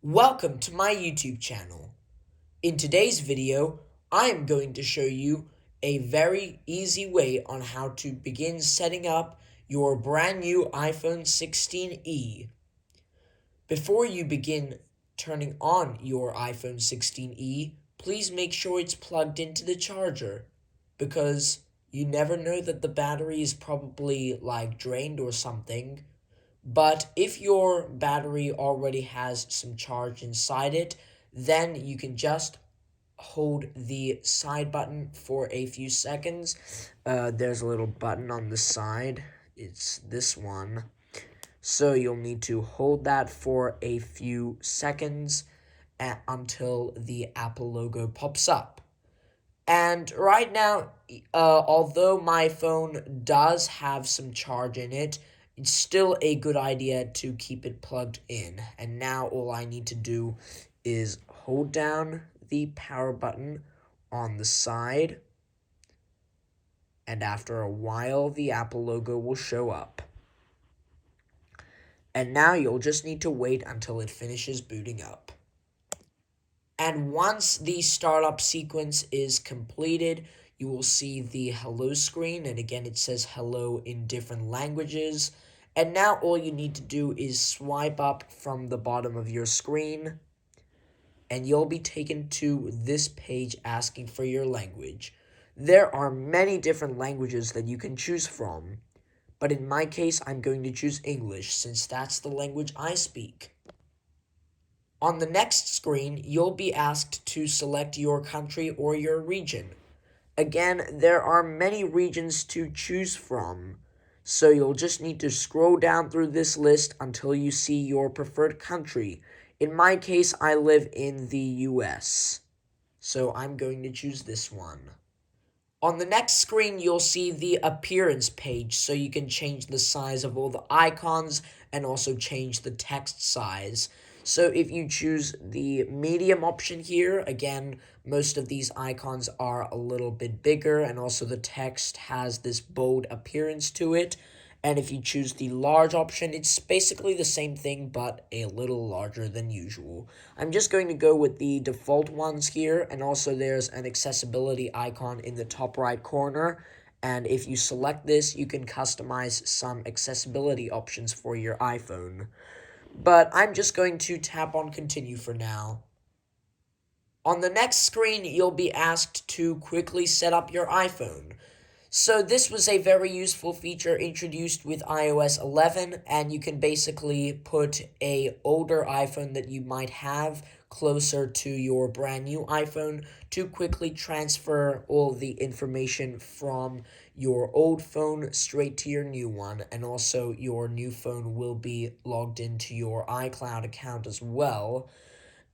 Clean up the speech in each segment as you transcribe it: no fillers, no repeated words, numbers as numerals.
Welcome to my YouTube channel. In today's video, I am going to show you a very easy way on how to begin setting up your brand new iPhone 16e. Before you begin turning on your iPhone 16e, please make sure it's plugged into the charger because you never know that the battery is probably drained or something. But if your battery already has some charge inside it, then you can just hold the side button for a few seconds. There's a little button on the side. It's this one. So you'll need to hold that for a few seconds until the Apple logo pops up. And right now, although my phone does have some charge in it, it's still a good idea to keep it plugged in. And now all I need to do is hold down the power button on the side. And after a while, the Apple logo will show up. And now you'll just need to wait until it finishes booting up. And once the startup sequence is completed, you will see the hello screen, and again it says hello in different languages. And now all you need to do is swipe up from the bottom of your screen, and you'll be taken to this page asking for your language. There are many different languages that you can choose from, but in my case I'm going to choose English since that's the language I speak. On the next screen, you'll be asked to select your country or your region. Again, there are many regions to choose from, so you'll just need to scroll down through this list until you see your preferred country. In my case, I live in the US, so I'm going to choose this one. On the next screen, you'll see the appearance page, so you can change the size of all the icons and also change the text size. So if you choose the medium option here, again, most of these icons are a little bit bigger, and also the text has this bold appearance to it. And if you choose the large option, it's basically the same thing, but a little larger than usual. I'm just going to go with the default ones here, and also there's an accessibility icon in the top right corner. And if you select this, you can customize some accessibility options for your iPhone. But I'm just going to tap on continue for now. On the next screen, you'll be asked to quickly set up your iPhone. So this was a very useful feature introduced with iOS 11, and you can basically put a older iPhone that you might have closer to your brand new iPhone to quickly transfer all the information from your old phone straight to your new one, and also your new phone will be logged into your iCloud account as well.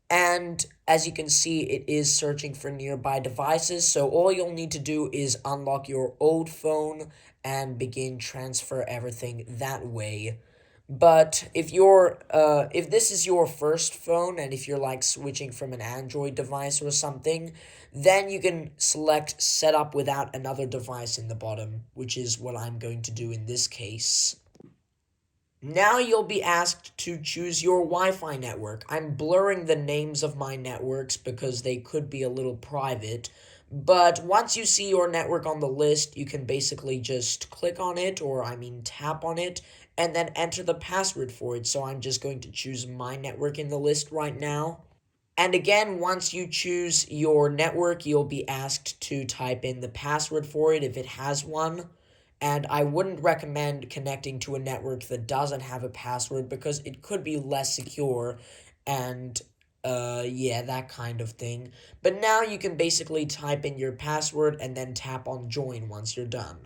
And as you can see, it is searching for nearby devices, so all you'll need to do is unlock your old phone and begin transfer everything that way. But if this is your first phone, and if you're switching from an Android device or something, then you can select setup without another device in the bottom, which is what I'm going to do in this case. Now you'll be asked to choose your Wi-Fi network. I'm blurring the names of my networks because they could be a little private, but once you see your network on the list, you can basically just click on it, or tap on it, and then enter the password for it. So I'm just going to choose my network in the list right now. And again, once you choose your network, you'll be asked to type in the password for it if it has one. And I wouldn't recommend connecting to a network that doesn't have a password because it could be less secure and, yeah, that kind of thing. But now you can basically type in your password and then tap on join once you're done.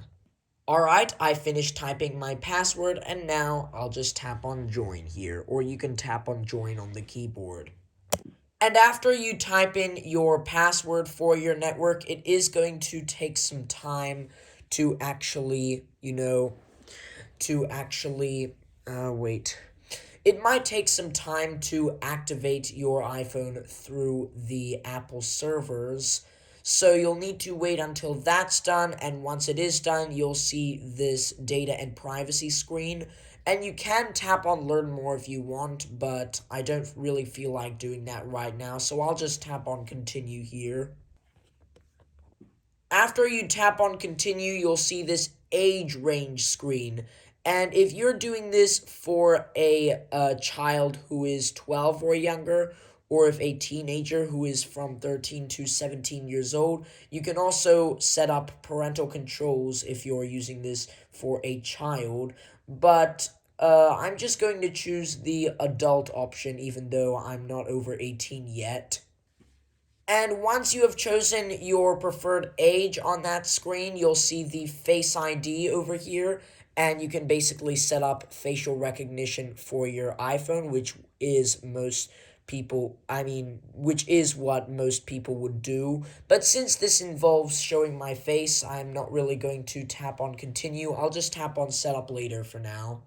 Alright, I finished typing my password, and now I'll just tap on join here, or you can tap on join on the keyboard. And after you type in your password for your network, it is going to take some time to actually, wait. It might take some time to activate your iPhone through the Apple servers, so you'll need to wait until that's done, and once it is done, you'll see this data and privacy screen, And you can tap on learn more if you want, but I don't really feel like doing that right now, so I'll just tap on continue here. After you tap on continue, you'll see this age range screen. And if you're doing this for a child who is 12 or younger, or if a teenager who is from 13 to 17 years old, you can also set up parental controls if you're using this for a child. But I'm just going to choose the adult option, even though I'm not over 18 yet. And once you have chosen your preferred age on that screen, you'll see the Face ID over here, and you can basically set up facial recognition for your iPhone, which is which is what most people would do. But since this involves showing my face, I'm not really going to tap on continue. I'll just tap on setup later for now.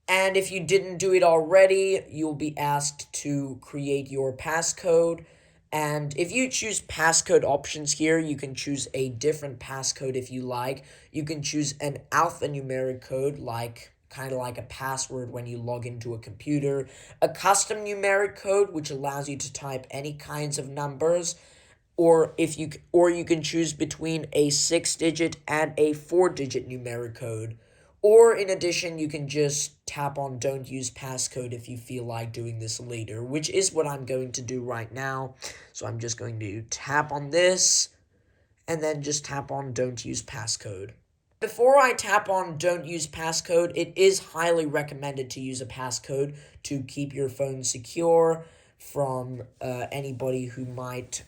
And if you didn't do it already, you'll be asked to create your passcode. And if you choose passcode options here, you can choose a different passcode if you like. You can choose an alphanumeric code, kind of like a password when you log into a computer, a custom numeric code, which allows you to type any kinds of numbers, or you can choose between a 6-digit and a 4-digit numeric code. Or in addition, you can just tap on don't use passcode if you feel like doing this later, which is what I'm going to do right now. So I'm just going to tap on this and then just tap on don't use passcode. Before I tap on don't use passcode, it is highly recommended to use a passcode to keep your phone secure from anybody who might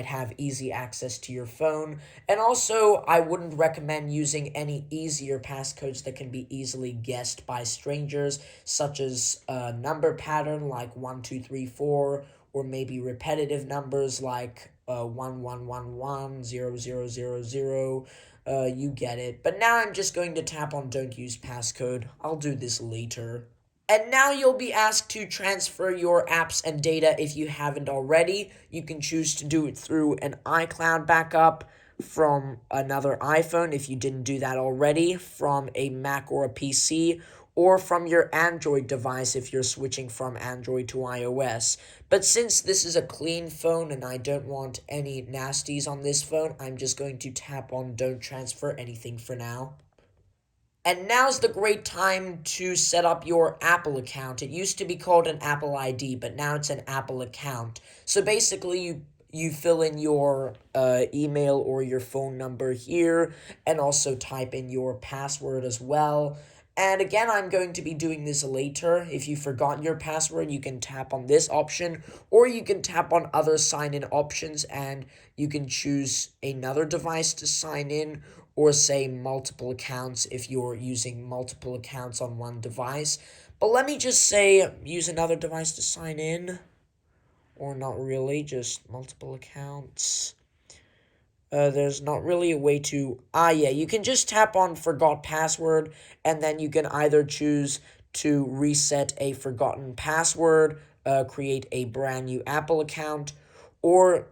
have easy access to your phone. And also, I wouldn't recommend using any easier passcodes that can be easily guessed by strangers, such as a number pattern like 1234, or maybe repetitive numbers like 1111, 0000. You get it. But now I'm just going to tap on don't use passcode. I'll do this later. And now you'll be asked to transfer your apps and data if you haven't already. You can choose to do it through an iCloud backup from another iPhone if you didn't do that already, from a Mac or a PC, or from your Android device if you're switching from Android to iOS. But since this is a clean phone and I don't want any nasties on this phone, I'm just going to tap on don't transfer anything for now. And now's the great time to set up your Apple account. It used to be called an Apple ID, but now it's an Apple account. So basically, you fill in your email or your phone number here, and also type in your password as well. And again, I'm going to be doing this later. If you forgot your password, you can tap on this option, or you can tap on other sign-in options, and you can choose another device to sign in, or say multiple accounts if you're using multiple accounts on one device. But let me just say use another device to sign in, or not really, just multiple accounts. There's not really a way to, you can just tap on forgot password, and then you can either choose to reset a forgotten password, create a brand new Apple account, or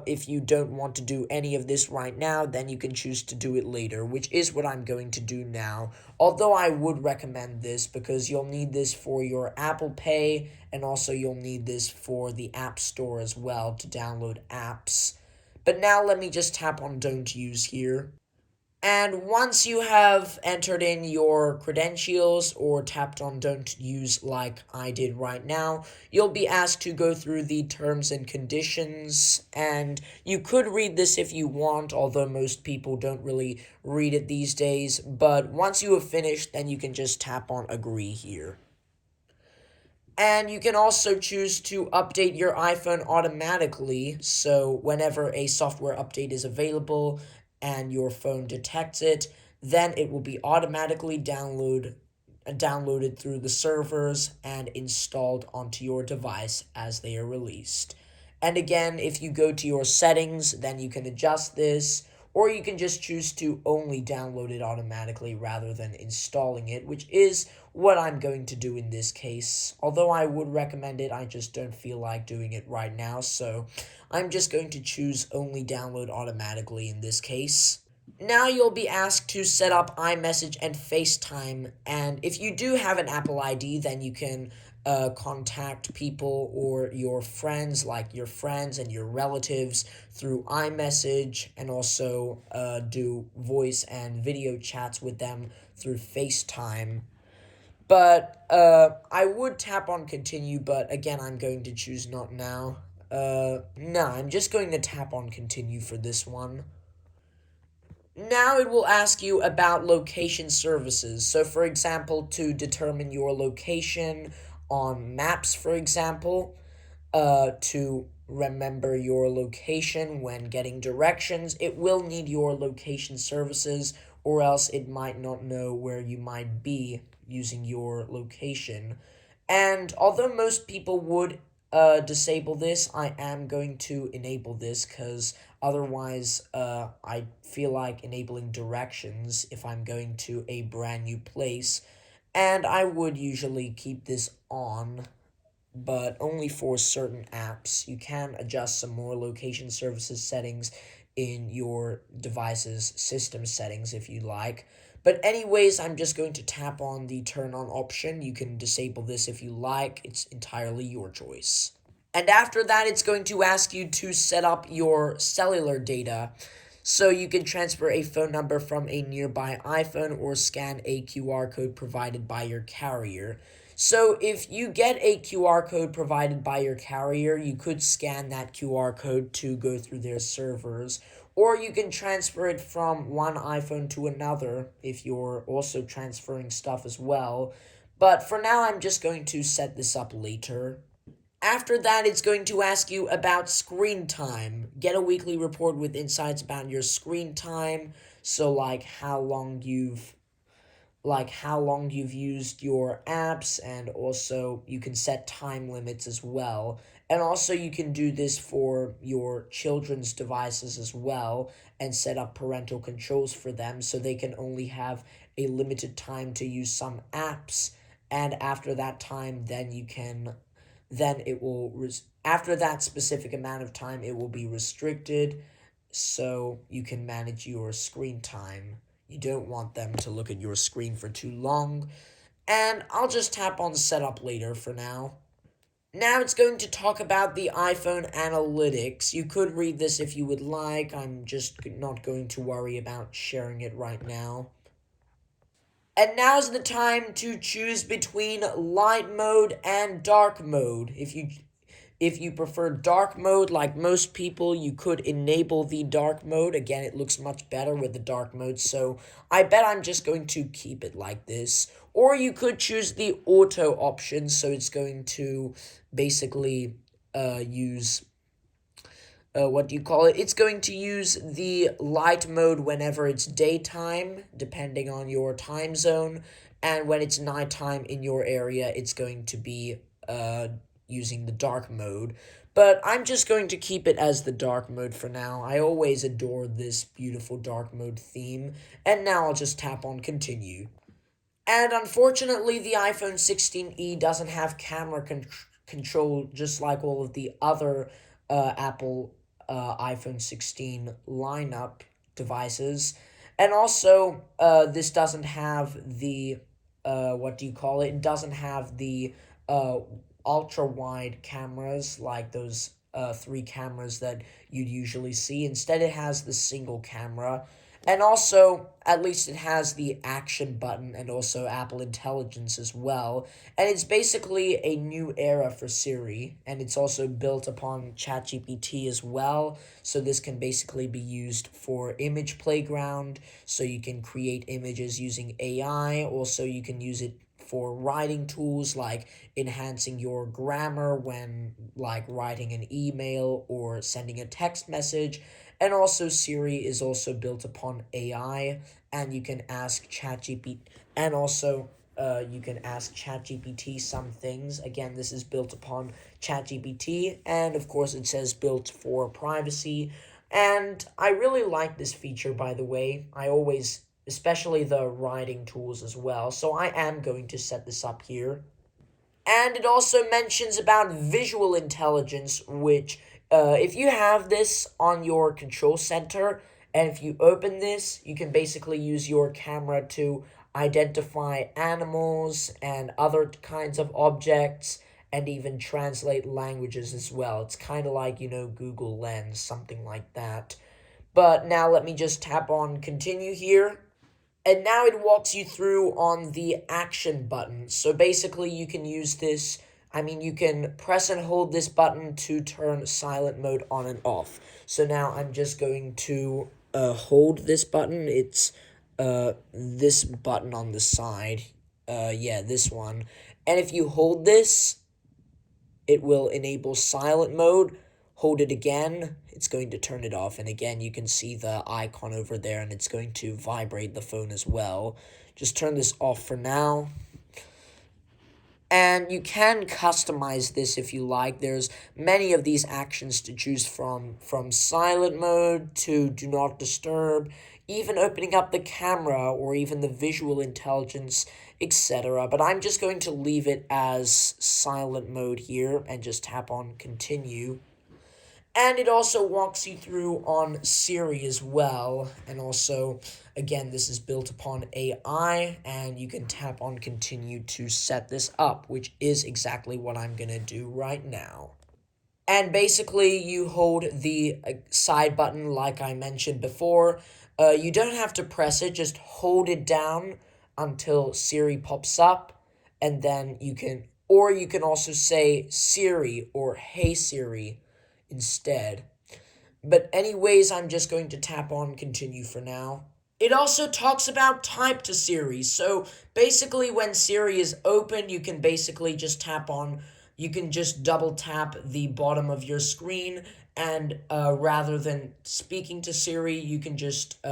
if you don't want to do any of this right now, then you can choose to do it later, which is what I'm going to do now. Although I would recommend this because you'll need this for your Apple Pay, and also you'll need this for the App Store as well to download apps. But now let me just tap on don't use here. And once you have entered in your credentials or tapped on don't use like I did right now, you'll be asked to go through the terms and conditions. And you could read this if you want, although most people don't really read it these days. But once you have finished, then you can just tap on agree here. And you can also choose to update your iPhone automatically, so whenever a software update is available and your phone detects it, then it will be automatically downloaded through the servers and installed onto your device as they are released. And again, if you go to your settings, then you can adjust this, or you can just choose to only download it automatically rather than installing it, which is what I'm going to do in this case. Although I would recommend it, I just don't feel like doing it right now, so I'm just going to choose only download automatically in this case. Now you'll be asked to set up iMessage and FaceTime, and if you do have an Apple ID, then you can contact people or your friends, like your friends and your relatives, through iMessage, and also do voice and video chats with them through FaceTime. But I would tap on continue, but again, I'm going to choose not now. No, I'm just going to tap on continue for this one. Now it will ask you about location services. So, for example, to determine your location on maps, for example, to remember your location when getting directions, it will need your location services, or else it might not know where you might be using your location. And although most people would disable this, I am going to enable this because otherwise, I feel like enabling directions if I'm going to a brand new place. And I would usually keep this on, but only for certain apps. You can adjust some more location services settings in your device's system settings if you like. But anyways, I'm just going to tap on the turn on option. You can disable this if you like. It's entirely your choice. And after that, it's going to ask you to set up your cellular data. So you can transfer a phone number from a nearby iPhone or scan a QR code provided by your carrier. So if you get a QR code provided by your carrier, you could scan that QR code to go through their servers. Or you can transfer it from one iPhone to another if you're also transferring stuff as well. But for now, I'm just going to set this up later. After that, it's going to ask you about screen time. Get a weekly report with insights about your screen time. So how long you've used your apps, and also you can set time limits as well. And also you can do this for your children's devices as well and set up parental controls for them so they can only have a limited time to use some apps, and after that time then it will after that specific amount of time it will be restricted, so you can manage your screen time. You don't want them to look at your screen for too long. And I'll just tap on setup later for now. Now it's going to talk about the iPhone analytics. You could read this if you would like. I'm just not going to worry about sharing it right now. And now's the time to choose between light mode and dark mode. If you prefer dark mode, like most people, you could enable the dark mode. Again, it looks much better with the dark mode, so I bet I'm just going to keep it like this. Or you could choose the auto option, so it's going to basically use what do you call it? It's going to use the light mode whenever it's daytime, depending on your time zone, and when it's nighttime in your area, it's going to be using the dark mode. But I'm just going to keep it as the dark mode for now. I always adore this beautiful dark mode theme, and now I'll just tap on continue. And unfortunately, the iPhone 16e doesn't have camera control, just like all of the other Apple iPhone 16 lineup devices. And also, this doesn't have the, what do you call it? It doesn't have the ultra wide cameras like those three cameras that you'd usually see. Instead, it has the single camera. And also, at least it has the action button and also Apple Intelligence as well. And it's basically a new era for Siri. And it's also built upon ChatGPT as well. So this can basically be used for image playground. So you can create images using AI. Also, you can use it for writing tools like enhancing your grammar when like writing an email or sending a text message. And also Siri is also built upon AI, and you can ask ChatGPT, and also you can ask ChatGPT some things. Again, this is built upon ChatGPT, and of course it says built for privacy. And I really like this feature, by the way. I always, especially the writing tools as well. So I am going to set this up here. And it also mentions about visual intelligence, which if you have this on your control center And if you open this, you can basically use your camera to identify animals and other kinds of objects and even translate languages as well. It's kind of like, Google Lens, something like that. But now let me just tap on continue here. And now it walks you through on the action button. So basically you can use this, you can press and hold this button to turn silent mode on and off. So now I'm just going to hold this button. It's this button on the side. Yeah, this one. And if you hold this, it will enable silent mode. Hold it again, it's going to turn it off. And again, you can see the icon over there, and it's going to vibrate the phone as well. Just turn this off for now. And you can customize this if you like. There's many of these actions to choose from silent mode to do not disturb, even opening up the camera or even the visual intelligence, etc. But I'm just going to leave it as silent mode here and just tap on continue. And it also walks you through on Siri as well. And also, again, this is built upon AI, and you can tap on continue to set this up, which is exactly what I'm going to do right now. And basically, you hold the side button like I mentioned before. You don't have to press it, just hold it down until Siri pops up, and then you can also say Siri or Hey Siri instead. But anyways, I'm just going to tap on continue for now. It also talks about type to Siri. So basically when Siri is open, you can basically just you can just double tap the bottom of your screen, and rather than speaking to Siri, you can just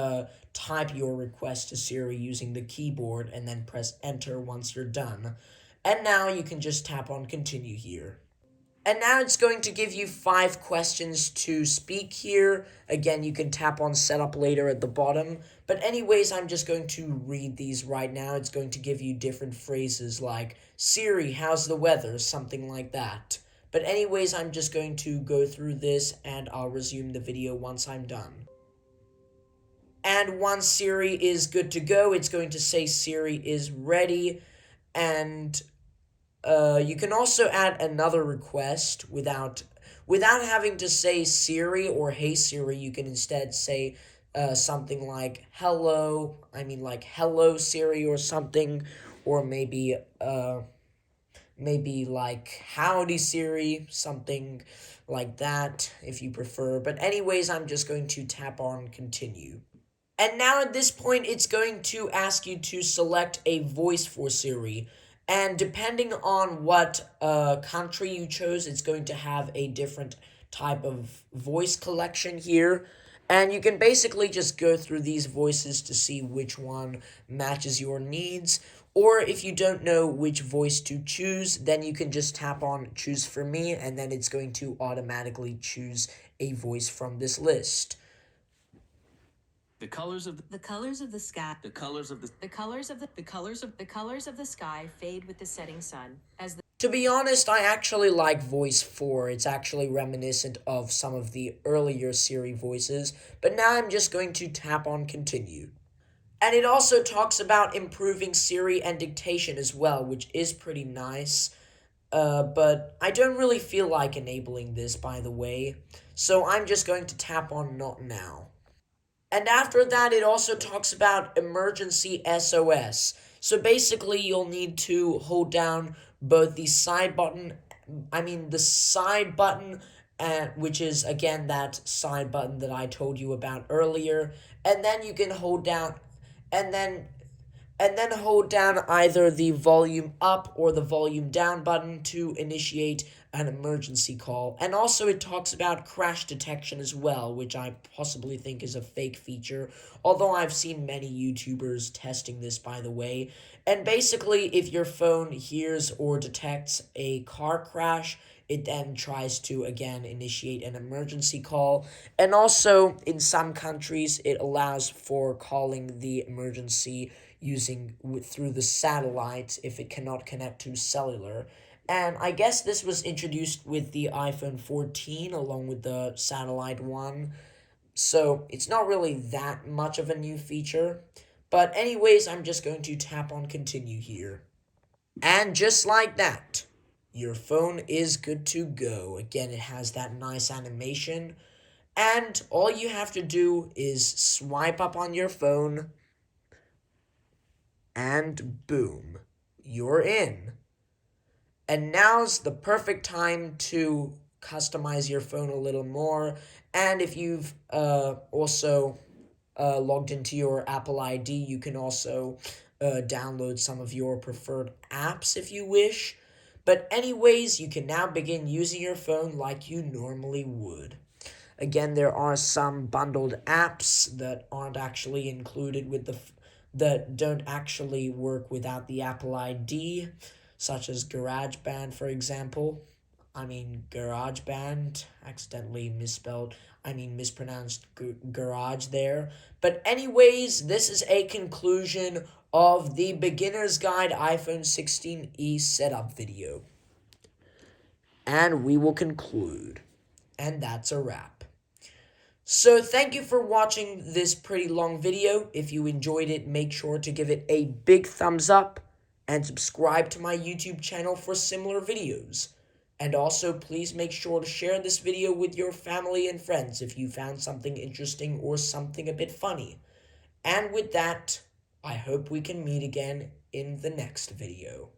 type your request to Siri using the keyboard and then press enter once you're done. And now you can just tap on continue here. And now it's going to give you 5 questions to speak here. Again, you can tap on setup later at the bottom. But anyways, I'm just going to read these right now. It's going to give you different phrases like, Siri, how's the weather? Something like that. But anyways, I'm just going to go through this and I'll resume the video once I'm done. And once Siri is good to go, it's going to say Siri is ready. And you can also add another request without having to say Siri or Hey Siri. You can instead say something like hello Siri or something, or maybe like howdy Siri, something like that if you prefer. But anyways, I'm just going to tap on continue. And now at this point, it's going to ask you to select a voice for Siri. And depending on what country you chose, it's going to have a different type of voice collection here. And you can basically just go through these voices to see which one matches your needs. Or if you don't know which voice to choose, then you can just tap on choose for me, and then it's going to automatically choose a voice from this list. The colors of the sky. The colors of the sky fade with the setting sun as the To be honest, I actually like voice 4. It's actually reminiscent of some of the earlier Siri voices, but now I'm just going to tap on continue. And it also talks about improving Siri and dictation as well, which is pretty nice. But I don't really feel like enabling this, by the way, so I'm just going to tap on not now. And after that, it also talks about emergency SOS. So basically, you'll need to hold down both the side button, which is again that side button that I told you about earlier, and then you can hold down, and then hold down either the volume up or the volume down button to initiate an emergency call. And also it talks about crash detection as well, which I possibly think is a fake feature, although I've seen many YouTubers testing this, by the way. And basically, if your phone hears or detects a car crash, it then tries to again initiate an emergency call. And also in some countries it allows for calling the emergency through the satellite if it cannot connect to cellular. And I guess this was introduced with the iPhone 14 along with the satellite one. So it's not really that much of a new feature. But anyways, I'm just going to tap on continue here. And just like that, your phone is good to go. Again, it has that nice animation. And all you have to do is swipe up on your phone and boom, you're in. And now's the perfect time to customize your phone a little more. And if you've also logged into your Apple ID, you can also download some of your preferred apps if you wish. But, anyways, you can now begin using your phone like you normally would. Again, there are some bundled apps that aren't actually included with that don't actually work without the Apple ID, such as GarageBand, for example. GarageBand, accidentally mispronounced garage there. But anyways, this is a conclusion of the Beginner's Guide iPhone 16e setup video. And we will conclude. And that's a wrap. So thank you for watching this pretty long video. If you enjoyed it, make sure to give it a big thumbs up and subscribe to my YouTube channel for similar videos. And also, please make sure to share this video with your family and friends if you found something interesting or something a bit funny. And with that, I hope we can meet again in the next video.